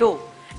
2।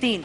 3।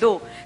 2।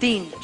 3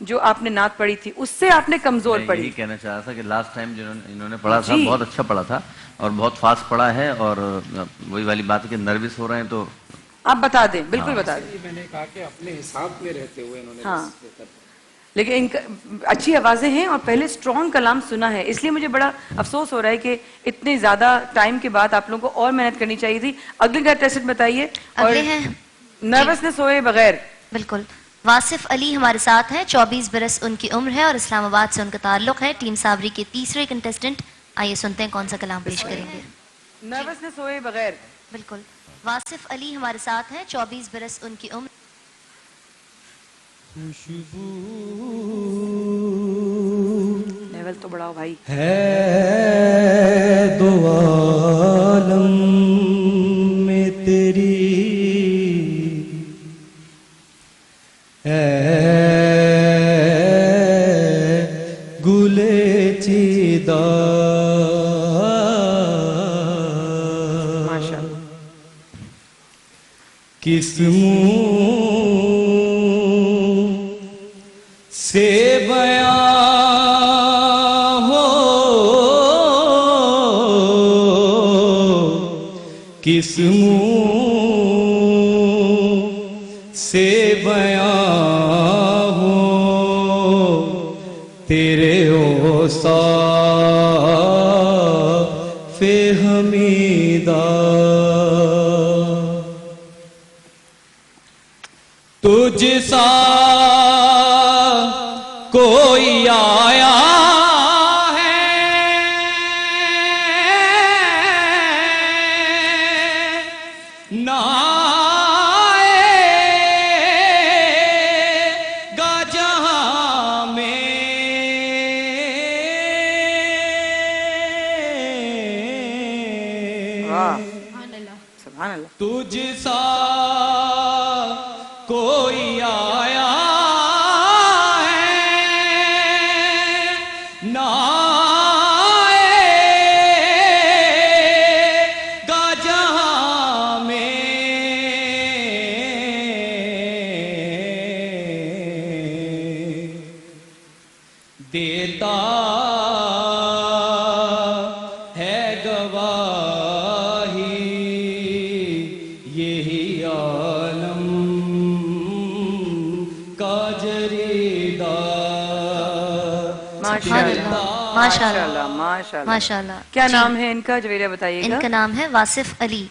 جو آپ نے نعت پڑھی تھی اس سے آپ نے کمزور میں پڑھی. یہی کہنا چاہ رہا تھا کہ لاسٹ ٹائم انہوں نے پڑھا تھا بہت اچھا پڑھا تھا اور بہت فاسٹ پڑھا ہے, اور وہی والی بات ہے کہ نروس ہو رہے ہیں تو آپ بتا دیں, بالکل بتا دیں. میں نے کہا کہ اپنے حساب میں رہتے ہوئے انہوں نے ہاں, لیکن ان کا اچھی آوازیں ہیں اور پہلے اسٹرانگ کلام سنا ہے, اس لیے مجھے بڑا افسوس ہو رہا ہے کہ اتنے زیادہ ٹائم کے بعد آپ لوگوں کو اور محنت کرنی چاہیے تھی. اگلے کا ٹیسٹ بتائیے. اگلے ہیں نروسنس ہوئے بغیر. بالکل. واصف علی ہمارے ساتھ ہیں, 24 برس ان کی عمر ہے اور اسلام آباد سے ان کا تعلق ہے. ٹیم صابری کے تیسرے کنٹیسٹنٹ, آئیے سنتے ہیں کون سا کلام پیش کریں گے. نروسنس ہوئے بغیر. بالکل. واصف علی ہمارے ساتھ ہیں, 24 برس ان کی عمر. لیول تو بڑھاؤ بھائی. ہے دو عالم میں تیری گلے چیدہ ماشاءاللہ. کس منہ سے بیاں ہو, کس منہ سے بیاں ہو تیرے اوصاف حمیدہ. تجھ سا کوئی آیا ہے نہ آئے گا جہاں میں, سبحان اللہ. تجھ سا کوئی آیا ہے نہ آئے گا جہاں میں, دیتا ہے گواہی یہی عالم کا جریدہ. ماشاءاللہ ماشاءاللہ ماشاءاللہ. ماشاءاللہ. کیا نام ہے ان کا, جویریہ بتائیے ان گا. کا نام ہے واصف علی.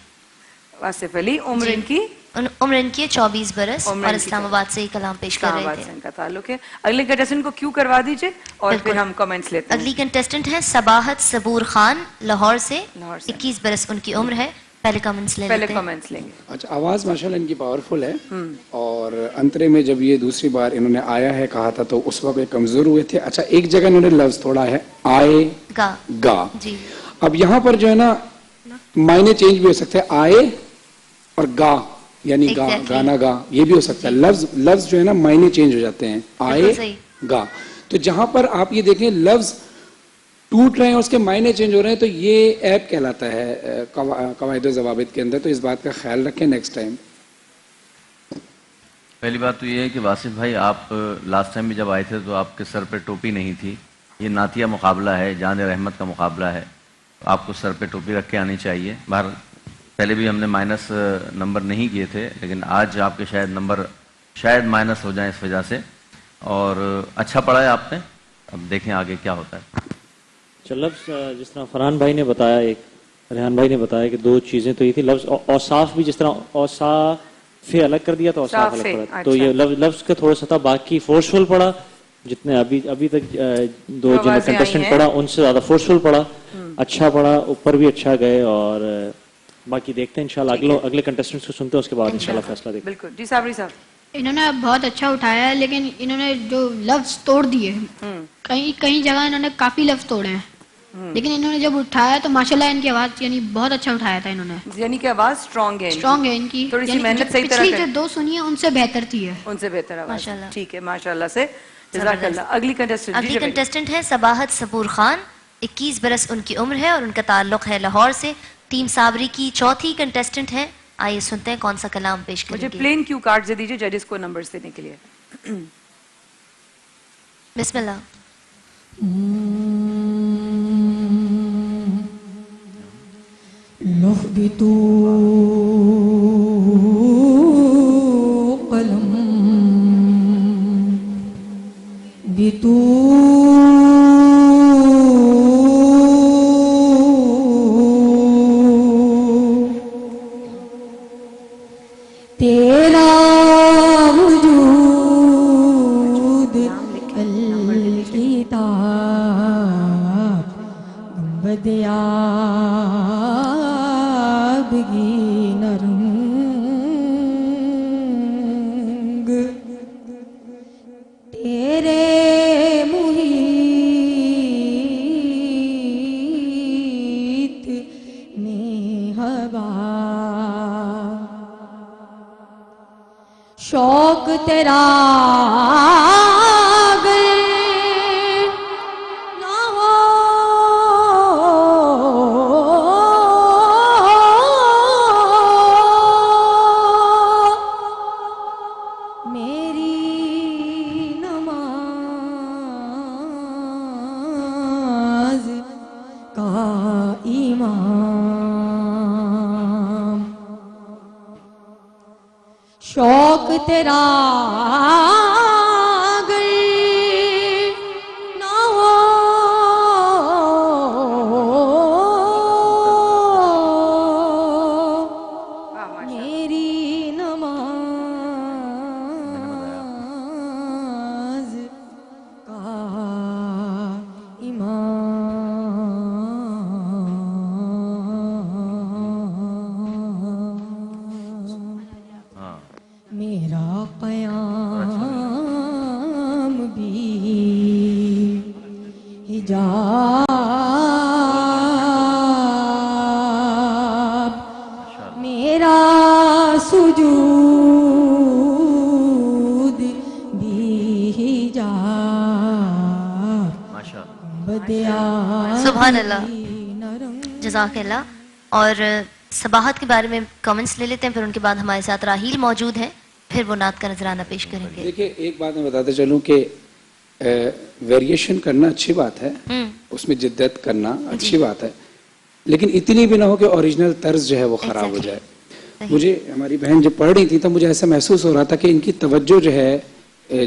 واصف علی. عمر ان کی عمر ان کی ہے 24 برس عمر اور ان کی اسلام آباد سے ہی کلام پیش کر اسلام رہے آباد تھے. سے ان کا تعلق ہے. اگلے کنٹیسٹنٹ کو کیوں کروا دیجئے اور پھر بالکل. ہم کمنٹس لیتے ہیں. اگلی کنٹیسٹنٹ ہے صباحت صبور خان, لاہور سے. لاہور سے. 21 برس ان کی عمر ہے. پہلے کمنٹس لے پہلے لیتے ہیں. کمنٹس لیں گے. اچھا, آواز ماشاءاللہ ان کی پاورفل ہے, اور انترے میں جب یہ دوسری بار انہوں نے آیا ہے کہا تھا تو اس وقت کمزور ہوئے تھے. اچھا, ایک جگہ انہوں نے لفظ تھوڑا ہے آئے گا. گا. جی. اب یہاں پر جو ہے نا معنی چینج بھی ہو سکتے ہیں, آئے اور گا یعنی گا, Exactly. گانا گا, یہ بھی ہو سکتا ہے. لفظ جو ہے نا معنی چینج ہو جاتے ہیں, آئے صحیح. گا. تو جہاں پر آپ یہ دیکھیں لفظ ٹوٹ رہے ہیں اس کے معنی چینج ہو رہے ہیں تو یہ ایپ کہلاتا ہے قواعد و ضوابط کے اندر, تو اس بات کا خیال رکھیں نیکسٹ ٹائم. پہلی بات تو یہ ہے کہ واصف بھائی آپ لاسٹ ٹائم بھی جب آئے تھے تو آپ کے سر پہ ٹوپی نہیں تھی. یہ نعتیہ مقابلہ ہے, جان رحمت کا مقابلہ ہے, آپ کو سر پہ ٹوپی رکھ کے آنی چاہیے. باہر پہلے بھی ہم نے مائنس نمبر نہیں کیے تھے, لیکن آج آپ کے شاید نمبر شاید مائنس ہو جائیں اس وجہ سے, اور اچھا پڑھا ہے آپ نے. اب دیکھیں آگے کیا ہوتا ہے. لفظ جس طرح فرحان بھائی نے بتایا, ایک ریحان بھائی نے بتایا کہ دو چیزیں تو یہ تھی, لفظ اوصاف بھی جس طرح اوصاف الگ کر دیا تو اوصاف الگ پڑا, تو یہ لفظ کا تھوڑا سا تھا. باقی فورسفل پڑا, جتنے ابھی تک دو جن کنٹیسٹنٹ پڑا ان سے زیادہ فورسفل پڑا, اچھا پڑا, اوپر بھی اچھا گئے. اور باقی دیکھتے ہیں انشاءاللہ اگلے کنٹیسٹنٹس کو سنتے ہیں, اس کے بعد انشاءاللہ فیصلہ دیکھتے ہیں. بالکل. جی صابری صاحب. انہوں نے بہت اچھا اٹھایا ہے, لیکن انہوں نے جو لفظ توڑ دیے, کئی جگہ انہوں نے کافی لفظ توڑے ہیں, لیکن انہوں نے جب اٹھایا تو ماشاءاللہ ان کی آواز یعنی بہت اچھا اٹھایا تھا انہوں نے. یعنی کہ آواز اسٹرانگ ہے, اسٹرانگ ہے ان کی, تھوڑی سی محنت صحیح طرح پچھلی کریں. جو دو سنی ہے ان سے بہتر تھی ہے, ان سے بہتر آواز. ماشاءاللہ. ٹھیک ہے, ماشاءاللہ سے. جزاک اللہ. اگلی کنٹیسٹنٹ. اگلی کنٹیسٹنٹ ہے صباحت صبور خان, 21 برس ان کی عمر ہے اور ان کا تعلق ہے لاہور سے. ٹیم صابری کی چوتھی کنٹیسٹنٹ ہے, آئیے سنتے ہیں کون سا کلام پیش کریں مجھے گے. پلین کیو کارڈ دے دیجیے ججز کو نمبرز دینے کے لیے. بسم اللہ. يهبطوا قلم تیرا وجود الکتاب گنبد آبگی نرنگ تیرے محیط میں ہوا شوق تیرا اگر نہ ہو میری نماز کا امام شوق تیرا اگر نہ ہو میری نماز کا امام ہاں میرا قیام بھی حجاب میرا سجود بھی حجاب ماشاء اللہ. بدیا سبحان اللہ. جزاک اللہ. اور صباحت کے بارے میں کامنٹس لے لیتے ہیں، پھر ان کے بعد ہمارے ساتھ راہیل موجود ہیں، پھر وہ نعت کا نذرانہ پیش کریں گے. دیکھیے ایک بات میں بتاتے چلوں کہ ویریشن کرنا اچھی بات ہے، اس میں جدت کرنا اچھی بات ہے، لیکن اتنی بھی نہ ہو کہ اوریجنل طرز جو ہے وہ خراب ہو جائے. مجھے ہماری بہن جب پڑھ رہی تھی تب مجھے ایسا محسوس ہو رہا تھا کہ ان کی توجہ جو ہے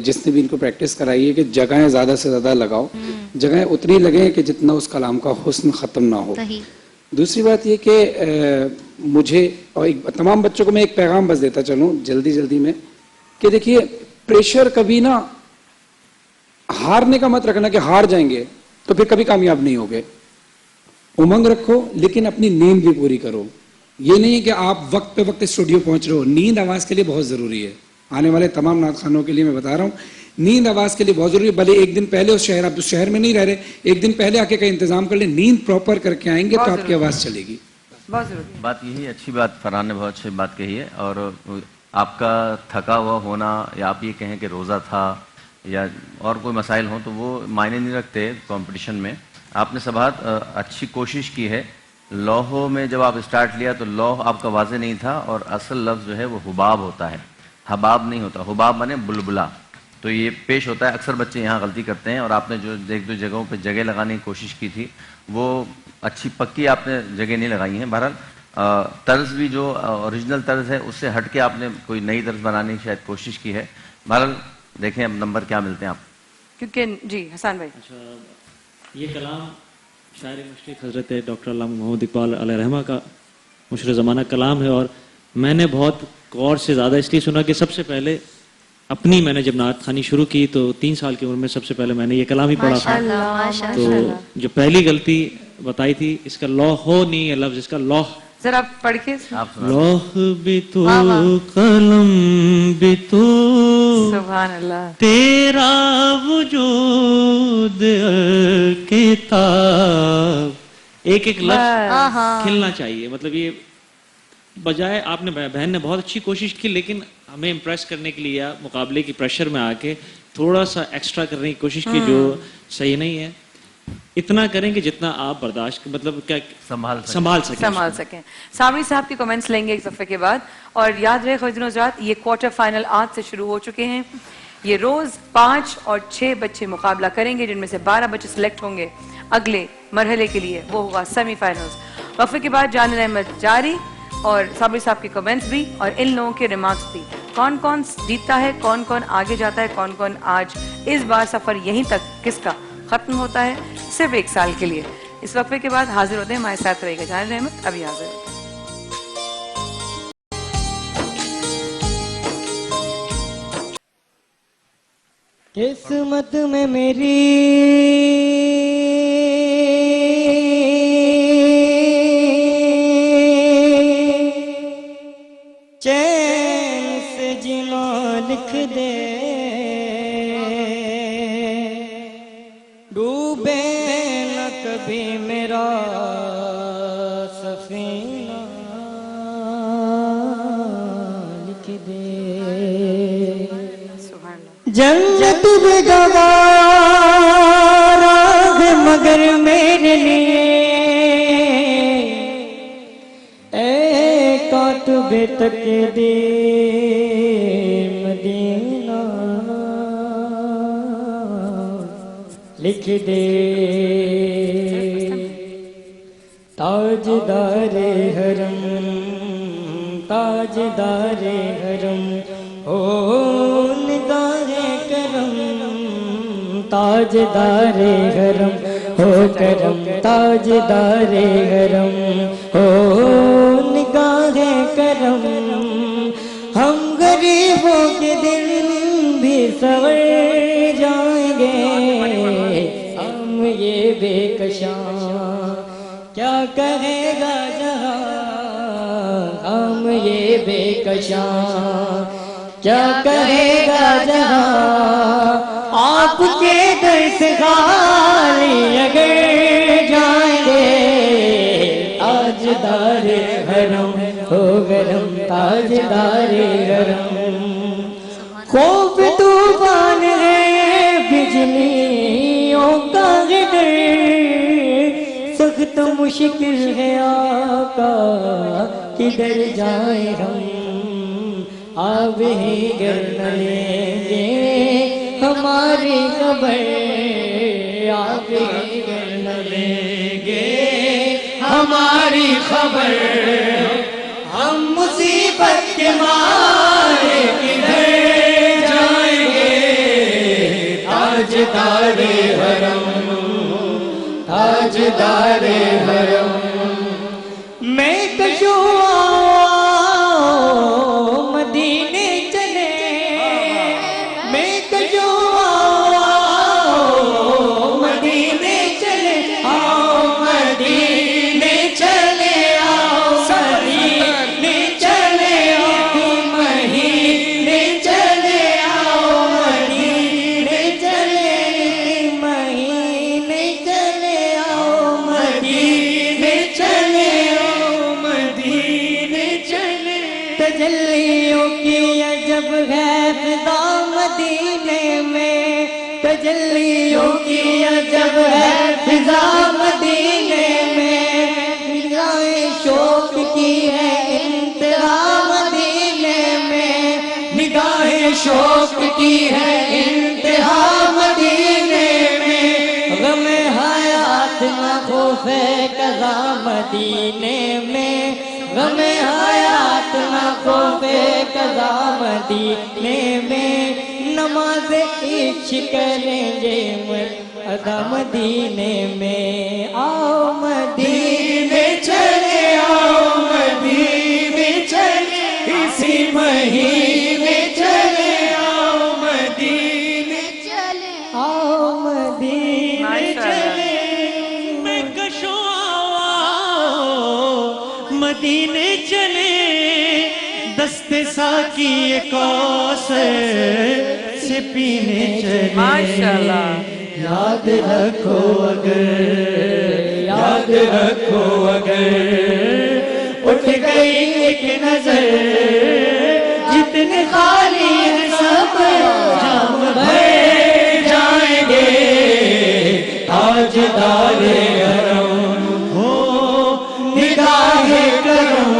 جس نے بھی ان کو پریکٹس کرائی ہے کہ جگہیں زیادہ سے زیادہ لگاؤ، جگہیں اتنی لگیں کہ جتنا اس کلام کا حسن ختم نہ ہو. دوسری بات یہ کہ مجھے اور تمام بچوں کو میں ایک پیغام بس دیتا چلوں جلدی میں کہ دیکھیے پریشر کبھی نہ ہارنے کا مت رکھنا کہ ہار جائیں گے تو پھر کبھی کامیاب نہیں ہوگے. امنگ رکھو لیکن اپنی نیند بھی پوری کرو. یہ نہیں کہ آپ وقت پہ وقت اسٹوڈیو پہنچ رہے ہو. نیند آواز کے لیے بہت ضروری ہے. آنے والے تمام نعت خوانوں کے لیے میں بتا رہا ہوں نیند آواز کے لیے بہت ضروری ہے. بھلے ایک دن پہلے اس شہر، آپ اس شہر میں نہیں رہ رہے، ایک دن پہلے آ کے کا انتظام کر لیں. نیند پراپر کر کے آئیں گے تو آپ کی آواز چلے گی. بہت ضروری. بات یہی اچھی بات فرحان نے بہت اچھی بات کہی ہے. اور آپ کا تھکا ہوا ہونا یا آپ یہ کہیں کہ روزہ تھا یا اور کوئی مسائل ہوں تو وہ معنی نہیں رکھتے کمپٹیشن میں. آپ نے صباحت اچھی کوشش کی ہے. لوحوں میں جب آپ اسٹارٹ لیا تو لوح آپ کا واضح نہیں تھا اور اصل لفظ جو ہے وہ حباب ہوتا ہے، حباب نہیں ہوتا. حباب بنے بلبلا. تو یہ پیش ہوتا ہے، اکثر بچے یہاں غلطی کرتے ہیں. اور آپ نے جو ایک دو جگہوں پہ جگہ لگانے کی کوشش کی تھی وہ اچھی پکی آپ نے جگہ نہیں لگائی ہیں. بہرحال طرز بھی جو اوریجنل طرز ہے اس سے ہٹ کے آپ نے کوئی نئی طرز بنانے کی شاید کوشش کی ہے. بہرحال دیکھیں اب نمبر کیا ملتے ہیں آپ. کیونکہ جی حسان بھائی اچھا، یہ کلام شاعر مشرق حضرت ڈاکٹر علامہ محمد اقبال علیہ رحمہ کا مشر زمانہ کلام ہے. اور میں نے بہت غور سے زیادہ اس لیے سنا کہ سب سے پہلے اپنی میں نے جب نعت خوانی شروع کی تو 3 سال کی عمر میں سب سے پہلے میں نے یہ کلام ہی پڑھا تھا. تو جو پہلی غلطی بتائی تھی اس کا لوح ہو نہیں ہے لفظ، اس کا لوح. ذرا پڑھ کے. لوح بھی تو قلم بھی تو سبحان اللہ. تیرا وجود کتاب. ایک ایک لفظ کھلنا چاہیے. مطلب یہ بجائے آپ نے بہن نے بہت اچھی کوشش کی لیکن ہمیں امپریس کرنے کے لیے یا مقابلے کی پریشر میں آ کے تھوڑا سا ایکسٹرا کرنے کی کوشش کی جو صحیح نہیں ہے. اتنا کریں کہ جتنا آپ برداشت مطلب کیا سنبھال سکیں. سامری صاحب کے کمنٹس لیں گے ایک صفحے کے بعد. اور یاد رہے خواتین و حضرات یہ کوارٹر فائنل آج سے شروع ہو چکے ہیں. یہ روز 5 اور 6 بچے مقابلہ کریں گے، جن میں سے 12 بچے سلیکٹ ہوں گے اگلے مرحلے کے لیے، وہ ہوگا سیمی فائنلز۔ وقفے کے بعد جان احمد جاری اور صابری صاحب کے کمنٹس بھی اور ان لوگوں کے ریمارکس بھی، کون کون جیتتا ہے، کون کون آگے جاتا ہے، کون کون آج اس بار سفر یہیں تک کس کا ختم ہوتا ہے صرف 1 سال کے لیے۔ اس وقفے کے بعد حاضر ہوتے ہیں، ہمارے ساتھ رہے گا جان احمد، ابھی حاضر ہوتے ہیں۔ قسمت میں میری چین سے جینا لکھ دے، ڈوبے نہ کبھی میرا سفینہ، لکھ دے جنت میں گوارا ہے مگر میرے لیے، اے کاتب تقدیر مدینہ، لکھ دے تاجدار حرم، تاجدار حرم او نگاہ کرم، تاجدار حرم ہو کرم، تاجدار حرم ہو نگاہ کرم، ہم غریبوں کے دل بھی سنور جائیں گے، ہم یہ بے کشاں کیا کہے گا جہاں، ہم یہ بے کشاں کیا کہے گا جہاں، آپ کے در سے خالی اگر جائیں گے، تاجدار حرم ہو گرم، تاجدار حرم، خوف طوفان ہے بجلیوں کا ڈر، سخت مشکل ہے آقا کدھر جائیں ہم، آب ہی گر نہ لیں گے ہماری خبر، آب ہی گر نہ لیں گے ہماری خبر، ہم مصیبت کے مارے کدھر جائیں گے، تاجدار حرم، تاجدار حرم، میں کشوں مدینے چلے، میں کشوں مدینے چلے، آؤ مدینے چلے، آؤ مدینے چلے، آؤ مہینے چلے، آؤ مدینے چلے، مہینے چلے، آؤ مدینے چلے، آؤ مدینے چلے، تجلیوں کی عجب ہے فضا مدینے میں، تجلیوں کی عجب ہے فضا مدینے میں، نگاہ شوق کی ہے انتہا مدینے میں، نگاہ شوق کی ہے انتہا مدینے میں، غم حیات نہ خوف قضا مدینے میں، غم حیات نہ خوف قضا مدینے میں، نماز عشق کریں گے ادا مدینے میں، آؤ مدینے چلے، آؤ مدینے چلے، اسی مہینے چلے، آؤ مدینے چلے، آؤ مدینے چلے، میں کشوں مدینے چلے، دست ساقی کوثر سے پینے چلے، ماشاءاللہ، یاد رکھو اگر، یاد رکھو اگر اٹھ گئی ایک نظر، جتنے خالی ہیں سب جام بھر جائیں گے، تاجدار حرم ہو نگاہ کرم،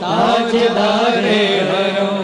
تاجدار حرم،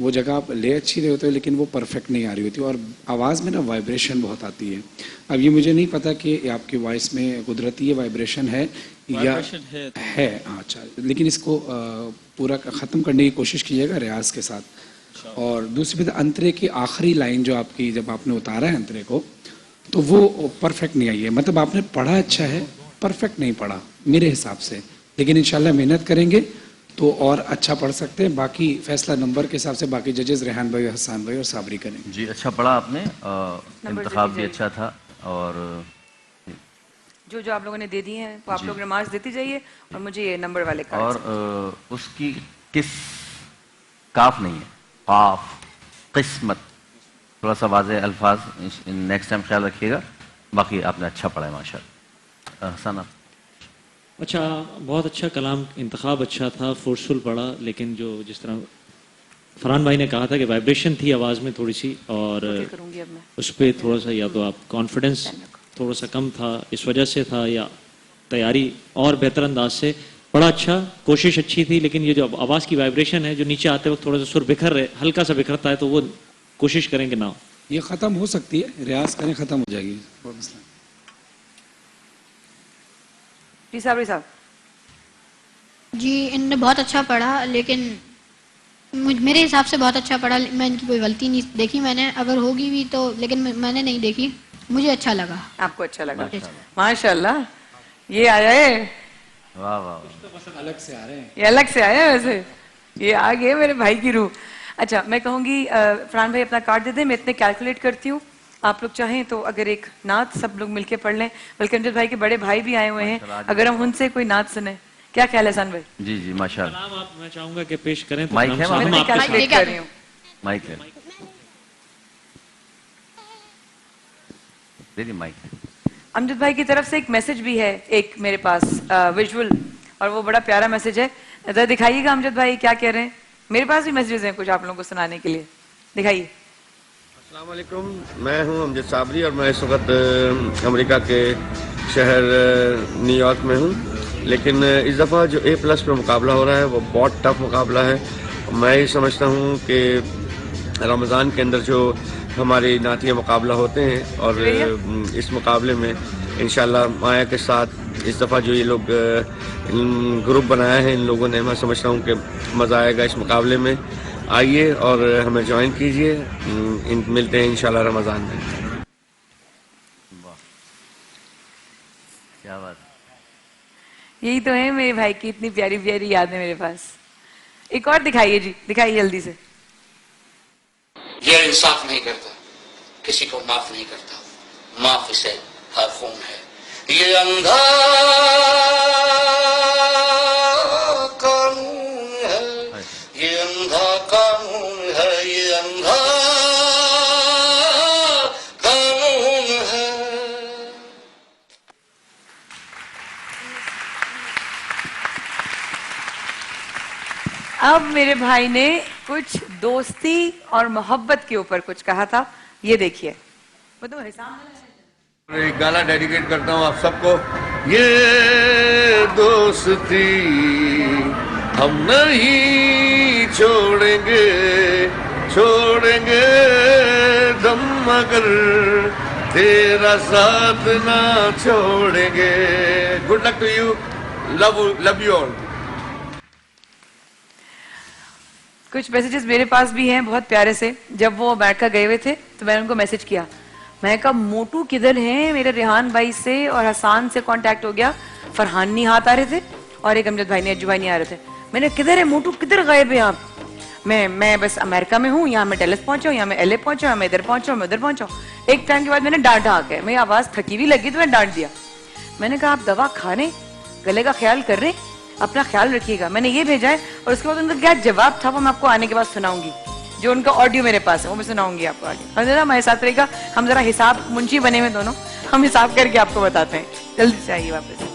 وہ جگہ آپ لے اچھی رہے ہوتے ہو لیکن وہ پرفیکٹ نہیں آ رہی ہوتی اور آواز میں نا وائبریشن بہت آتی ہے. اب یہ مجھے نہیں پتا کہ آپ کی وائس میں قدرتی یہ وائبریشن ہے یا ہے. اچھا, لیکن اس کو پورا ختم کرنے کی کوشش کیجیے گا ریاض کے ساتھ. اور دوسری بات, انترے کی آخری لائن جو آپ کی جب آپ نے اتارا ہے انترے کو تو وہ پرفیکٹ نہیں آئی ہے. مطلب آپ نے پڑھا اچھا ہے, پرفیکٹ نہیں پڑھا میرے حساب سے, لیکن انشاءاللہ محنت کریں گے تو اور اچھا پڑھ سکتے ہیں. باقی فیصلہ نمبر کے حساب سے باقی ججز ریحان بھائی, حسان بھائی اور صابری کریں. جی اچھا پڑھا آپ نے, انتخاب بھی اچھا تھا. اور جو آپ لوگوں نے دے دی ہیں وہ آپ لوگ نماز دیتی جائیے اور مجھے یہ نمبر والے کارڈ. اور اس کی کس کاف نہیں ہے, قاف, قسمت, تھوڑا سا واضح الفاظ نیکسٹ ٹائم خیال رکھیے گا. باقی آپ نے اچھا پڑھا ہے ماشاء اللہ. حسن آپ. اچھا, بہت اچھا کلام, انتخاب اچھا تھا, فورسفل پڑا, لیکن جو جس طرح فرحان بھائی نے کہا تھا کہ وائبریشن تھی آواز میں تھوڑی سی, اور اس پہ تھوڑا سا یا تو آپ کانفیڈنس تھوڑا سا کم تھا اس وجہ سے تھا, یا تیاری اور بہتر انداز سے پڑھا. اچھا, کوشش اچھی تھی, لیکن یہ جو آواز کی وائبریشن ہے جو نیچے آتے وقت تھوڑا سا سر بکھر رہے, ہلکا سا بکھرتا ہے, تو وہ کوشش کریں کہ نہ ہو. یہ ختم ہو سکتی ہے, ریاض کریں ختم ہو جائے گی. جی صابری صاحب. جی ان نے بہت اچھا پڑھا, لیکن میرے حساب سے بہت اچھا پڑھا. میں ان کی کوئی غلطی نہیں دیکھی میں نے, اگر ہوگی بھی تو, لیکن میں نے نہیں دیکھی. مجھے اچھا لگا. آپ کو اچھا لگا, ماشاء اللہ. یہ آیا ہے, واہ واہ, الگ سے آ رہے ہیں, یہ الگ سے آیا ہے, ویسے یہ آ گئے میرے بھائی کی روح. اچھا, میں کہوں گی فرحان بھائی اپنا کارڈ دے دیں, میں اتنے کیلکولیٹ کرتی ہوں. آپ لوگ چاہیں تو اگر ایک نعت سب لوگ مل کے پڑھ لیں, بلکہ امجد بھائی کے بڑے بھائی بھی آئے ہوئے ہیں, اگر ہم ان سے کوئی نعت سنیں, کیا خیال ہے حسن بھائی؟ جی جی ماشاء اللہ. کلام آپ, میں چاہوں گا کہ پیش کریں. تو مائک ہے, میں کیلکولیٹ کر رہی ہوں. مائک ہے, دیکھیے مائک ہے. امجد بھائی کی طرف سے ایک میسج بھی ہے, ایک میرے پاس ویژول, اور وہ بڑا پیارا میسج ہے. ذرا دکھائیے گا امجد بھائی کیا کہہ رہے ہیں. میرے پاس بھی میسیجز ہیں کچھ آپ لوگوں کو سنانے کے لیے, دکھائیے. السلام علیکم, میں ہوں امجد صابری اور میں اس وقت امریکہ کے شہر نیو یارک میں ہوں. لیکن اس دفعہ جو A+ پہ مقابلہ ہو رہا ہے وہ بہت ٹف مقابلہ ہے. میں یہ سمجھتا ہوں کہ رمضان کے اندر جو ہمارے نعتیہ مقابلہ ہوتے ہیں, اور اس مقابلے میں انشاءاللہ مایا کے ساتھ اس دفعہ جو یہ لوگ گروپ بنایا ہے ان لوگوں نے, میں سمجھتا ہوں کہ مزہ آئے گا اس مقابلے میں. آئیے اور ہمیں جوائن کیجئے, ملتے ہیں انشاءاللہ رمضان میں. کیا بات. یہی تو ہے میرے بھائی کی اتنی پیاری پیاری یادیں میرے پاس. ایک اور دکھائیے جی, دکھائیے جلدی سے. یہ انصاف نہیں کرتا, کسی کو معاف نہیں کرتا, معاف اسے ہر خون ہے. یہ اندھا قانون ہے, یہ اندھا قانون ہے, یہ اندھا قانون ہے. اب میرے بھائی نے کچھ دوستی اور محبت کے اوپر کچھ کہا تھا, یہ دیکھیے. ایک گانا ڈیڈیکیٹ کرتا ہوں آپ سب کو. یہ دوستی ہم نہیں چھوڑیں گے, چھوڑیں گے دم مگر تیرا ساتھ نہ چھوڑیں گے. Good luck to you, love you all. کچھ میسیجز میرے پاس بھی ہیں بہت پیارے سے. جب وہ امریکہ گئے ہوئے تھے تو میں نے ان کو میسج کیا, میں کہا موٹو کدھر ہیں. میرے ریحان بھائی سے اور حسان سے کانٹیکٹ ہو گیا, فرحان نہیں ہاتھ آ رہے تھے, اور ایک امجد بھائی نے, اجو بھائی نہیں آ رہے تھے. میں نے کدھر ہے موٹو, کدھر غائب ہیں آپ. میں بس امریکہ میں ہوں, یہاں میں ڈیلس پہنچا ہوں, یہاں میں LA پہنچا ہوں, میں ادھر پہنچا ہوں, میں ادھر پہنچا ہوں. ایک ٹائم کے بعد میں نے ڈانٹا آ کے, میری آواز تھکی ہوئی لگی تو میں ڈانٹ دیا. میں نے کہا آپ دوا کھا رہے, گلے کا خیال کر رہے, اپنا خیال رکھیے گا. میں نے یہ بھیجا ہے, اور اس کے بعد ان کا کیا جواب تھا وہ میں آپ کو آنے کے بعد سناؤں گی. جو ان کا آڈیو میرے پاس ہے وہ میں سناؤں گی آپ کو آگے. اور ذرا ہمارے ساتھ رہے گا, ہم ذرا حساب منشی بنے ہوئے دونوں, ہم حساب کر کے آپ کو بتاتے ہیں. جلدی سے آئیے واپس.